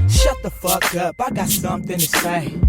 Shut the fuck up, I got something to say.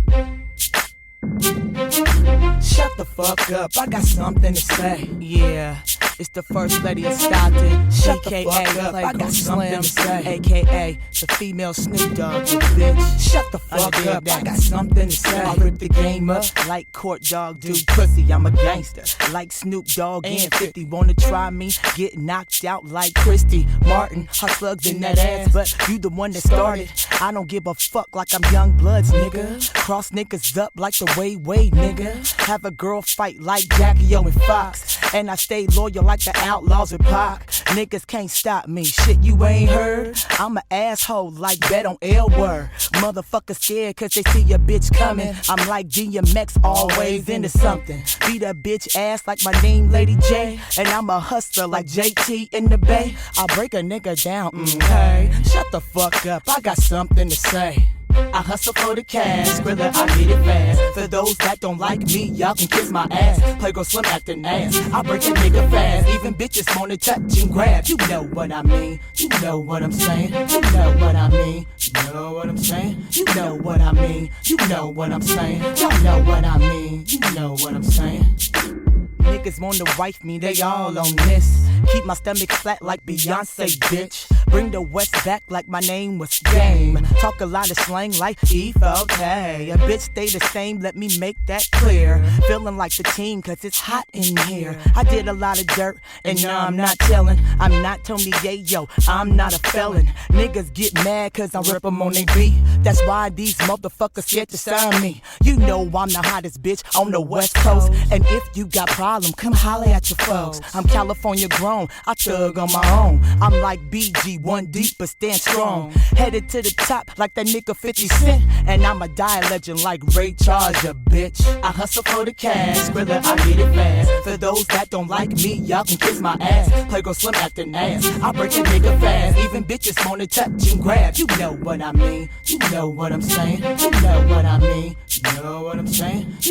Shut the fuck up, I got something to say. Yeah, it's the first lady of Stockton. Shut the fuck up, I got something to say. AKA the female Snoop Dogg, you bitch. Shut the fuck up, I got something to say. I rip the game up like Court Dog do pussy. I'm a gangster like Snoop Dogg and 50. Wanna try me? Get knocked out like Christy Martin. Hot slugs in that ass, but you the one that started. I don't give a fuck like I'm Young Bloods, nigga. Cross niggas up like the way, nigga. Have a girl fight like Jackie O and Fox. And I stay loyal like the Outlaws with Pac. Niggas can't stop me, shit you ain't heard. I'm an asshole like Bet on L Word. Motherfuckers scared cause they see a bitch coming. I'm like DMX, always into something. Beat a bitch ass like my name Lady J. And I'm a hustler like JT in the Bay. I break a nigga down, hey. Shut the fuck up, I got something to say. I hustle for the cash, Skrilla, I get it fast. For those that don't like me, y'all can kiss my ass. Playgirl Slim acting ass, I break a nigga fast. Even bitches wanna touch and grab. You know what I mean, you know what I'm saying. You know what I mean, you know what I'm saying. You know what I mean, you know what I'm saying. Y'all know what I mean, you know what I'm saying. Niggas wanna wife me, they all on this. Keep my stomach flat like Beyonce, bitch. Bring the West back like my name was Game. Talk a lot of slang like E4K. A bitch stay the same, let me make that clear. Feeling like the team cause it's hot in here. I did a lot of dirt and now I'm not telling. I'm not Tony Yayo, I'm not a felon. Niggas get mad cause I rip them on they beat. That's why these motherfuckers scared to sign me. You know I'm the hottest bitch on the West Coast. And if you got problem, come holler at your folks. I'm California grown, I thug on my own. I'm like BG, one deep but stand strong. Headed to the top like that nigga 50 Cent. And I'm a die legend like Ray Charles, ya bitch. I hustle for the cash, Skrilla, I get it fast. For those that don't like me, y'all can kiss my ass. Playgirl Slim acting ass, I break a nigga fast. Even bitches wanna touch and grab. You know what I mean, you know what I'm saying. You know what I mean, you know what I'm saying. You